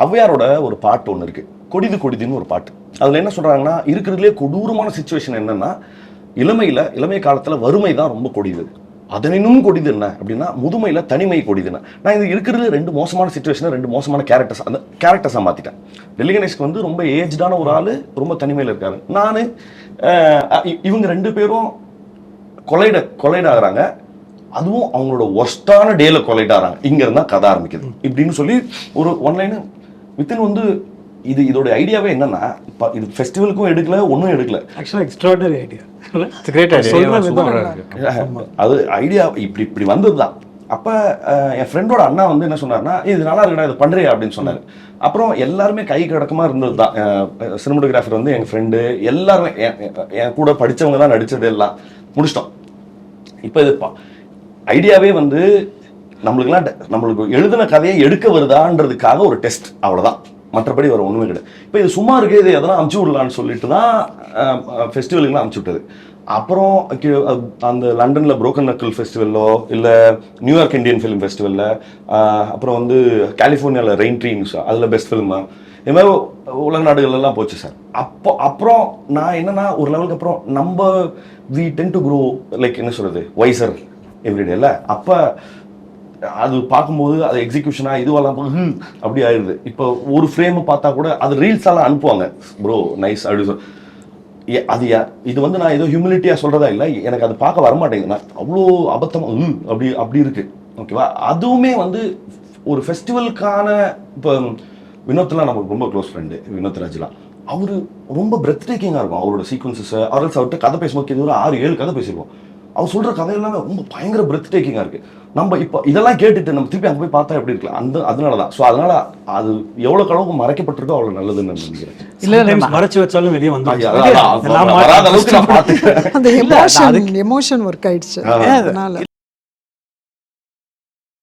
ஔவையாரோட ஒரு பாட்டு ஒன்று இருக்கு, கொடிது கொடிதுன்னு ஒரு பாட்டு. அதில் என்ன சொல்றாங்கன்னா, இருக்கிறதுலே கொடூரமான சுச்சுவேஷன் என்னன்னா, இளமை காலத்துல வறுமை தான் ரொம்ப கொடிது. அதனினும் கொடிது என்ன அப்படின்னா, முதுமையில தனிமை கொடிதுன்னு. நான் இது இருக்கிறது ரெண்டு மோசமான சுச்சுவேஷன், ரெண்டு மோசமான கேரக்டர்ஸ், அந்த கேரக்டர்ஸை மாத்திட்டேன். டெல்லி கணேஷ்க்கு வந்து ரொம்ப ஏஜ்டான ஒரு ஆளு, ரொம்ப தனிமையில் இருக்காரு. நான் இவங்க ரெண்டு பேரும் கொலைட் ஆகுறாங்க. அதுவும் அவங்களோட ஒர்ஸ்டான டேல கொலைட் ஆகிறாங்க. இங்க இருந்தா கதை ஆரம்பிக்குது இப்படின்னு சொல்லி ஒரு ஒன்லைன் வித்தின் வந்து இதோட ஐடியாவே என்னன்னா, இது ஃபெஸ்டிவலுக்கும் எடுக்கல, ஒன்றும் எடுக்கல. ஆக்சுவலாக எக்ஸ்ட்ராடனரி ஐடியா, அது ஐடியா இப்படி வந்தது தான். அப்போ என் ஃப்ரெண்டோட அண்ணா வந்து என்ன சொன்னார்னா, இது நல்லா இருக்குடா, இது பண்ணுறியா அப்படின்னு சொன்னார். அப்புறம் எல்லாருமே கை கடக்கமாக இருந்தது தான். சினிமோட்டோகிராஃபர் வந்து எங்கள் ஃப்ரெண்டு எல்லாருமே என் கூட படித்தவங்க தான் நடித்தது, எல்லாம் முடிச்சிட்டோம். இப்போ இது ஐடியாவே வந்து நம்மளுக்கு எழுதின கதையை எடுக்க வருதான்றதுக்காக ஒரு டெஸ்ட், அவ்வளோதான். மற்றபடி வர ஒன்றுமே கிடையாது. இப்போ இது சும்மா இருக்கு, இது எதனா அமுச்சு விடலான்னு சொல்லிட்டு தான் ஃபெஸ்டிவலுக்குலாம் அமுச்சு விட்டது. அப்புறம் அந்த லண்டனில் புரோக்கன் நக்கிள் ஃபெஸ்டிவலோ இல்லை நியூயார்க் இந்தியன் ஃபிலிம் ஃபெஸ்டிவலில், அப்புறம் வந்து கலிஃபோர்னியாவில் ரெயின் ட்ரீன்ஸ், அதில் பெஸ்ட் ஃபிலிமா, இது மாதிரி உலக நாடுகள்லாம் போச்சு சார். அப்புறம் நான் என்னன்னா, ஒரு லெவலுக்கு அப்புறம் நம்ம we tend to grow like என்ன சொல்கிறது, வைசர் எவ்ரிடே இல்லை. அப்போ அது பார்க்கும்போது அது எக்ஸிக்யூஷனா இதுவெல்லாம் அப்படி ஆயிடுது. இப்போ ஒரு ஃப்ரேமை பார்த்தா கூட அது ரீல்ஸாலாம் அனுப்புவாங்க, ப்ரோ நைஸ் அப்படி அது இது வந்து நான் ஏதோ ஹியூமிலிட்டியாக சொல்கிறதா இல்லை, எனக்கு அது பார்க்க வரமாட்டேங்குது. நான் அவ்வளோ அபத்தமாக அப்படி இருக்கு. ஓகேவா, அதுவுமே வந்து ஒரு ஃபெஸ்டிவலுக்கான இப்போ வினோத்லாம் நமக்கு ரொம்ப க்ளோஸ் ஃப்ரெண்டு, வினோத் ராஜ்லாம். அவர் ரொம்ப பிரெத் டேக்கிங்காக இருக்கும் அவரோட சீக்வன்சஸ். அவர்ஸ் அவர்கிட்ட கதை பேசும்போது இது ஒரு 6-7 கதை பேசியிருக்கோம். அவர் சொல்கிற கதையெல்லாம் ரொம்ப பயங்கர பிரெத் டேக்கிங்காக இருக்குது. நம்ம இப்போ இதெல்லாம் கேட்டுட்டு நம்ம திருப்பி அங்கே போய் பார்த்தா எப்படி இருக்கலாம், அதனால தான். ஸோ அதனால அது எவ்வளோ அளவுக்கு மறைக்கப்பட்டிருக்கோ அவ்வளோ நல்லதுன்னு நினைக்கிறேன். இல்லை மறைச்சு வச்சாலும் வெளியே வந்து வராத அளவுக்கு நான் பார்த்துக்கிறேன். அந்த எமோஷன் ஒர்க் ஆயிடுச்சு அதனால.